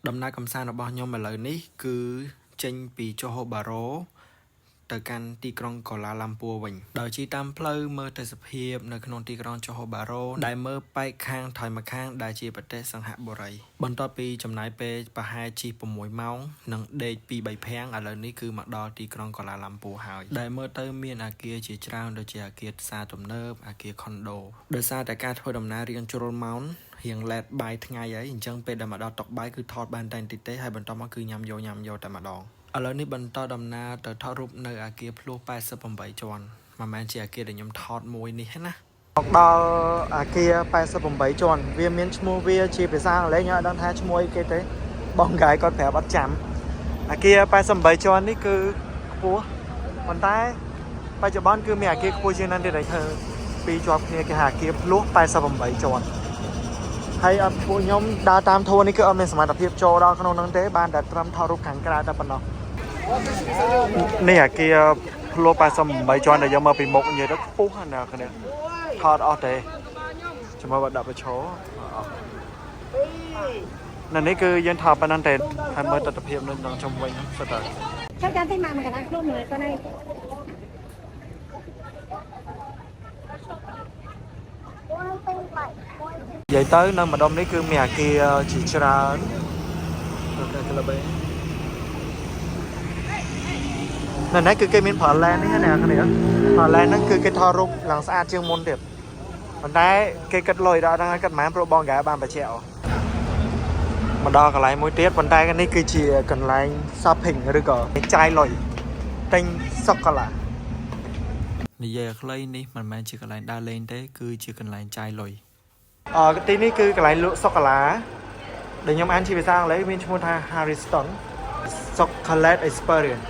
ដំណើរកំសាន្តរបស់ខ្ញុំឥឡូវនេះគឺចេញពីជូហូបារ៉ូទៅកាន់ទីក្រុងកូឡាឡាំពួរវិញដោយជិះតាមផ្លូវមើលទេសភាពនៅក្នុងទីក្រុងជូហូបារ៉ូដែលមើលបែកខាងថយមកខាងដែលជាប្រទេសសង្ហបុរីបន្ទាប់ពីចំណាយពេលប្រហែលជិះ6ម៉ោងនិងដេក2-3ភ័ងឥឡូវនេះគឺមកដល់ទីក្រុងកូឡាឡាំពួរហើយដែលមើលទៅមានអគារជាច្រើនដូចជាអគារផ្សារទំនើបអគារខុនដូដោយសារតែការធ្វើដំណើររៀងជ្រុលម៉ោងរៀងឡែតបាយថ្ងៃហើយអញ្ចឹងពេលដែលមកដល់តុបាយគឺថតបានតែបន្តិចទេហើយបន្ទាប់មកគឺញ៉ាំយកតែម្ដងឥឡូវនេះបន្តដំណើរទៅថតរូបនៅអគារភ្លោះ88ជាន់មិនមែនជាអគារដែលខ្ញុំថតមួយនេះណាមកដល់អគារ88ជាន់វាមានឈ្មោះវាជាភាសាអង់គ្លេសខ្ញុំអត់ដឹងថាឈ្មោះអីគេទេបងកាយគាត់ប្រាប់អត់ចាំអគារ88ជាន់នេះគឺខ្ពស់ប៉ុន្តែបច្ចុប្បន្នគឺមានអគារខ្ពស់ជាងนั้นទៀតហើយធ្វើពីរជាប់គ្នាគេហៅអគារភ្លោះ88ជាន់ហើយអត់ពួកខ្ញុំដើរតាមធួនេះគឺអត់មានសមត្ថភាពចូលដល់ក្នុងហ្នឹងទេបានតែត្រឹមថតរូបខាងក្រៅតែប៉ុណ្ណោះនេះអាគារភ្លោះ88ជាន់ដែលយកមកពីមុខនិយាយទៅខ្ពស់ណាស់គ្នាថតអស់ទេចាំមើលបើដាក់បញ្ឈរនៅនេះគឺយើងថតប៉ុណ្ណឹងទេហើយមើលទស្សនភាពនៅក្នុងជុំវិញសិតទៅខ្ញុំចាំតែមកកណ្ដាលខ្លួនមើលទៅនេះនិយាយទៅនៅម្ដុំនេះគឺមានអាគារជាច្រើនទៅក្លឹបឯងនៅនេះគឺគេមានផាឡែននេះណាគ្នាផាឡែនហ្នឹងគឺគេថតរូបឡើងស្អាតជាងមុនទៀតប៉ុន្តែគេគិតលុយដល់ហ្នឹងគិតម៉ានប្រូបងកាបានបញ្ជាក់មកដល់កន្លែងមួយទៀតប៉ុន្តែនេះគឺជាកន្លែង shopping ឬក៏ចាយលុយទិញសូកូឡានិយាយឲ្យខ្លីនេះមិនមែនជាកន្លែងដើរលេងទេគឺជាកន្លែងចាយលុយទីនេះគឺកន្លែងលក់សូកូឡាដែលខ្ញុំអានជាភាសាអង់គ្លេសមានឈ្មោះថា Harriston Chocolate Experience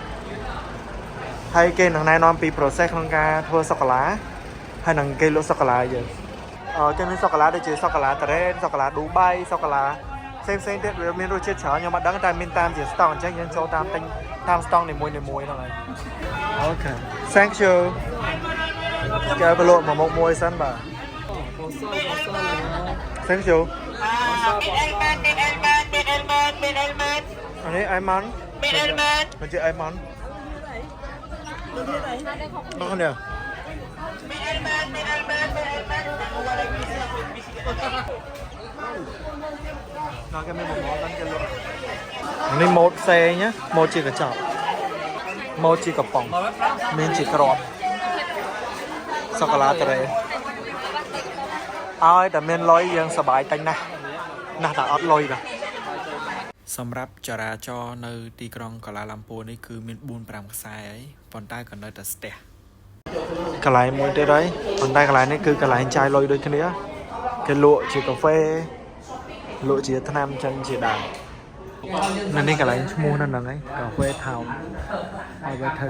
ហើយគេនឹងណែនាំពី process ក្នុងការធ្វើសូកូឡាហើយនឹងគេលក់សូកូឡាយើងគេមានសូកូឡាដូចជាសូកូឡាតារ៉េនសូកូឡាឌូបៃសូកូឡាផ្សេងទៀតវាមានរសជាតិច្រើនខ្ញុំអត់ដឹងតែមានតាមជា stock អញ្ចឹងយើងចូលតាមទិញតាម stock នីមួយៗហ្នឹងហើយអូខេ Thank you គេបលក់មកមុខមួយសិនបាទ Thank you អានេះអៃម៉ាន់មកជាអៃម៉ាន់បងនេះnó cái mấy một món bánh cái luôn này một xe nhá một chỉ cả chọc một chỉ cả bỏng mình chỉ cả rọt sô cô la tê aiแต่មានលុយយើងសប្បាយតែណាស់តែអត់លុយដែរសម្រាប់ចរាចរណ៍នៅទីក្រុងកូឡាឡាំពួរនេះគឺមាន 4-5 ខ្សែហើយប៉ុន្តែក៏នៅតែស្ទះកន្លែងមួយទៀតហើយប៉ុន្តែកន្លែងនេះគឺកន្លែងចាយលុយដូចគ្នាគេលក់ជាកាហ្វេលក់ជាថ្នាំចឹងជាដើមនៅនេះកន្លែងឈ្មោះនៅហ្នឹងឯងកាហ្វេថោនហើយវាថា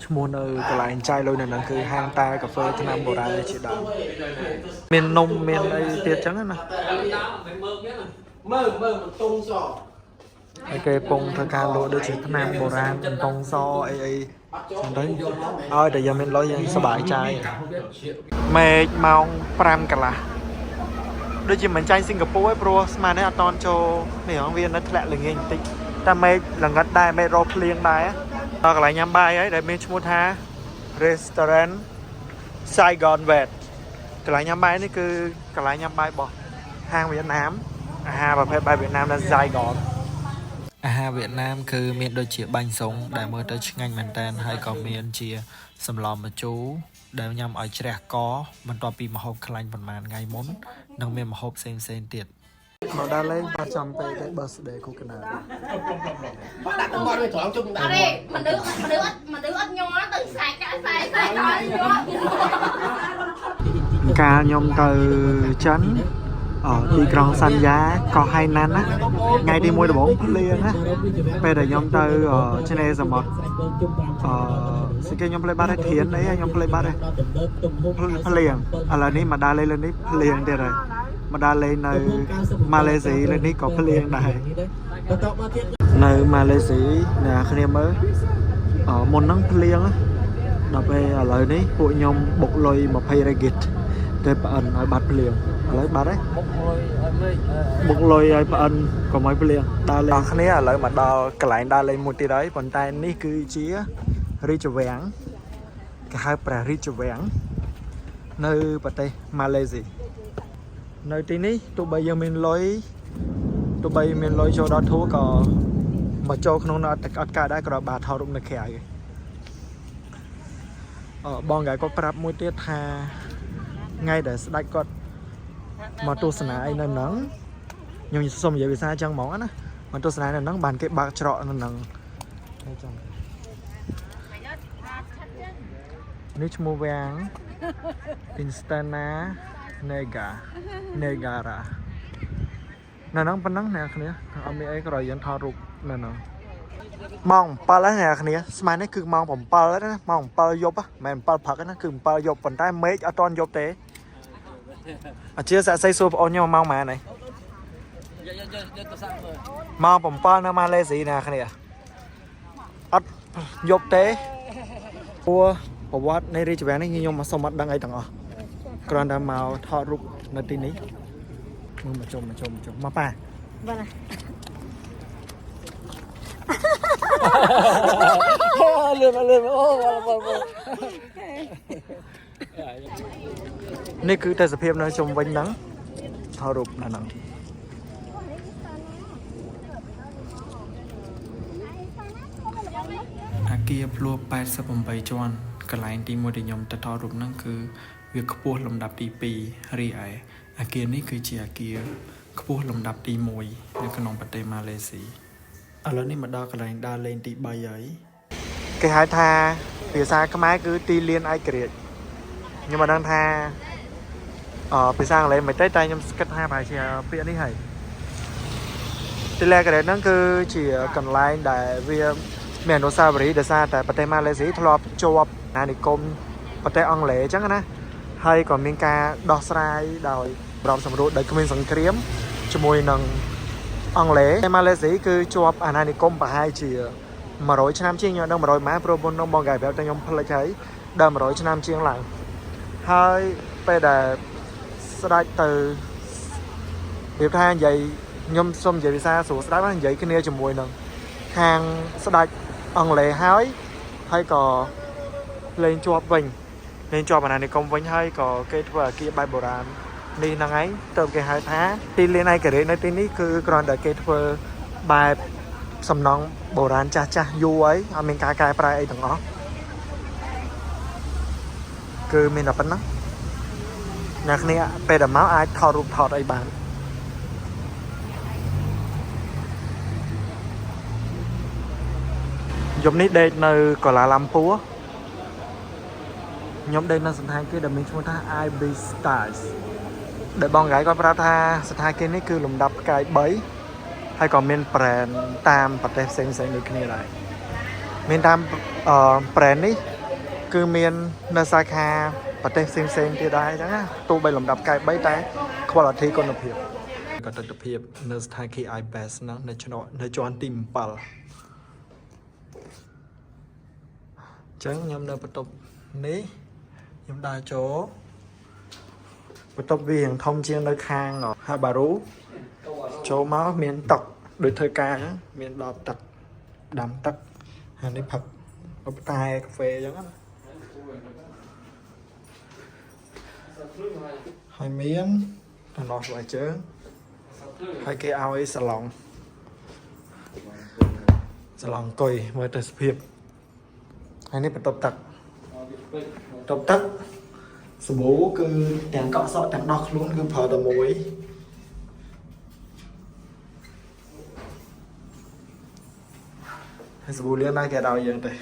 ឈ្មោះនៅកន្លែងចាយលុយនៅហ្នឹងគឺហាងតាកាហ្វេថ្នាំបុរាណជាដើមមាននំមានអីទៀតចឹងណាមើលមិនតុងសហើយគេពងធ្វើការលក់ដូចជាថ្នាំបុរាណតុងសអីចឹងទៅឲ្យតែយើងមានលុយយើងសប្បាយចាយមេឃម៉ោង5កន្លះដូចជាមិនចាញ់សិង្ហបុរីព្រោះស្មាននេះអត់តន់ចូលនេះហងវានៅធ្លាក់ល្ងាចបន្តិចតែមេឃល្ងិតដែរមេឃរោភ្លៀងដែរដល់កន្លែងញ៉ាំបាយហើយដែលមានឈ្មោះថា Restaurant Saigon West កន្លែងញ៉ាំបាយនេះគឺកន្លែងញ៉ាំបាយរបស់ហាងវៀតណាមអាហារប្រភេទបាយវៀតណាមនៅ Saigon អាហារវៀតណាមគឺមានដូចជាបាញ់សុងដែលមើលទៅឆ្ងាញ់មែនតើហើយក៏មានជាសម្លម្ជូរដែលញ៉ាំឲ្យជ្រះកបន្ទាប់ពីម្ហូបខ្លាញ់ប្រហែលថ្ងៃមុននឹងមានម្ហូបផ្សេងទៀតមកដល់លេងបាត់ចំពេកទេ birthday គូកណាដាក់ទៅមកវាត្រង់ជុំដាក់ទេមនុស្សអត់ញ័រទៅខ្សែកាក់ខ្សែដល់ញ័រកាលខ្ញុំទៅចិនទីក្រុងសាន់យ៉ាកោះហៃណាន់ណាថ្ងៃទី1ដំបូងភ្លៀងណាពេលដែលខ្ញុំទៅឆ្នេរសមុទ្រស្គីខ្ញុំភ្លេចបាត់ហើយធៀនអីខ្ញុំភ្លេចបាត់ហើយភ្លៀងឥឡូវនេះមកដល់លេងលើនេះភ្លៀងទៀតហើយមកដល់លេងនៅម៉ាឡេស៊ីលើនេះក៏ភ្លៀងដែរនៅម៉ាឡេស៊ីអ្នកគ្នាមើលមុនហ្នឹងភ្លៀងដល់ពេលឥឡូវនេះពួកខ្ញុំបុកលុយ20 ringgit តែប្អិនឲ្យបាត់ភ្លៀង lấy bà đấy một lôi ai bạn còn mấy bia đa lên ដល់គ្នាឥឡូវមកដល់កន្លែងដើរលេងមួយទៀតហើយប៉ុន្តែនេះគឺជារាជវាំងគេហៅព្រះរាជវាំងនៅប្រទេសម៉ាឡេស៊ីនៅទីនេះទោះបីយើងមានលុយចូលដល់ធូរក៏មកចូលក្នុងនោះអត់កើតដែរគ្រាន់តែថតរូបនៅក្រៅបងកាយគាត់ប្រាប់មួយទៀតថាថ្ងៃដែលស្ដេចគាត់មកទស្សនាអីនៅហ្នឹងខ្ញុំសុំនិយាយភាសាចឹងហ្មងណាមកទស្សនានៅហ្នឹងបានគេបើកច្រកនៅហ្នឹងនេះឈ្មោះវាំង Instana Negara នៅហ្នឹងប៉ុណ្ណឹងអ្នកគ្នាអត់មានអីក្រោយយើងថតរូបនៅហ្នឹងម៉ោង7ហើយអ្នកគ្នាស្មាននេះគឺម៉ោង7ហើយណាម៉ោង7យប់មិនមែន7ព្រឹកណាគឺ7យប់ប៉ុន្តែមេឃអត់តន់យប់ទេអជាសាក់សីសួរបងអូនខ្ញុំម៉ោងប៉ុន្មានហើយម៉ោង7នៅម៉ាឡេស៊ីអ្នកគ្នាអត់យប់ទេព្រោះប្រវត្តិនៃរាជវាំងនេះខ្ញុំមកសុំអត់ដឹងអីទាំងអស់គ្រាន់តែមកថតរូបនៅទីនេះមកជុំមកប៉ា vâng ạ លឿនអូ នេះគឺទេសភាពនៅជុំវិញហ្នឹងថតរូបនៅហ្នឹងអាគារភ្លោះ88ជាន់កន្លែងទី1ដែលខ្ញុំទៅថតរូបហ្នឹងគឺវាខ្ពស់លំដាប់ទី2រីឯអាគារនេះគឺជាអាគារខ្ពស់លំដាប់ទី1នៅក្នុងប្រទេសម៉ាឡេស៊ីឥឡូវនេះមកដល់កន្លែងដើរលេងទី3ហើយគេហៅថាភាសាខ្មែរគឺទីលានឯករាជ្យខ្ញុំមិនដឹងថាភាសាអង់គ្លេសមិនទេតែខ្ញុំគិតថាប្រហែលជាពាក្យនេះហើយទីលានឯករាជ្យហ្នឹងគឺជាកន្លែងដែលវាមានអនុស្សាវរីយ៍ដោយសារតែប្រទេសម៉ាឡេស៊ីធ្លាប់ជាប់អាណានិគមប្រទេសអង់គ្លេសអញ្ចឹងណាហើយក៏មានការដោះស្រាយដោយប្រំសម្រួលដោយគ្មានសង្គ្រាមជាមួយនឹងអង់គ្លេសម៉ាឡេស៊ីគឺជាប់អាណានិគមប្រហែលជា100ឆ្នាំជាងខ្ញុំដឹង100ម៉ែព្រោះមុននោះបងកាយប្រាប់តែខ្ញុំផ្លេចហើយដល់100ឆ្នាំជាងឡើងហើយពេលដែលស្ដេចទៅវាថានិយាយខ្ញុំសុំនិយាយភាសាស្រួលស្ដាប់និយាយគ្នាជាមួយនឹងខាងស្ដេចអង់គ្លេសហើយក៏លេងជាប់វិញលេងជាប់អាណានិគមវិញហើយក៏គេធ្វើអាគារបែបបុរាណនេះហ្នឹងឯងទៅគេហៅថាទីលានឯករាជ្យនៅទីនេះគឺគ្រាន់តែគេធ្វើបែបសំណង់បុរាណចាស់យូរហើយអត់មានការកែប្រែអីទាំងអស់គឺមានតែប៉ុណ្ណឹងអ្នកគ្នាពេលដែលមកអាចថតរូបថតអីបានយប់នេះដេកនៅកូឡាឡាំពួរខ្ញុំដេកនៅសណ្ឋាគារដែលមានឈ្មោះថា Ibis Stars ដែលបងកាយគាត់ប្រាប់ថាសណ្ឋាគារនេះគឺលំដាប់ផ្កាយ3ហើយក៏មាន brand តាមប្រទេសផ្សេងៗដូចគ្នាដែរមានតាមbrand នេះគឺមាននៅសាខាប្រទេសផ្សេងៗទៀតដែរអញ្ចឹងណាទោះបីលំដាប់ផ្កាយ3តែ quality គុណភាពក៏ទស្សនវិជ្ជានៅសណ្ឋាគារ Ibis ហ្នឹងនៅជាន់ទី7ចឹងខ្ញុំនៅបន្ទប់នេះខ្ញុំដើរចូលបន្ទប់វាធំជាងនៅខាងហាបារូចូលមកមានទឹកដូចធ្វើការអញ្ចឹងមានដបទឹកដាំទឹកហើយនេះផឹកតែកាហ្វេអញ្ចឹងណាហើយមានតំណស្បែកជើងហើយគេឲ្យសាឡុងអង្គុយមើលទេសភាពហើយនេះបន្ទប់ទឹកសាប៊ូគឺទាំងកក់សក់ទាំងដោះខ្លួនគឺប្រើតែមួយហើយសាប៊ូលាងដែរគេឲ្យយើងទេ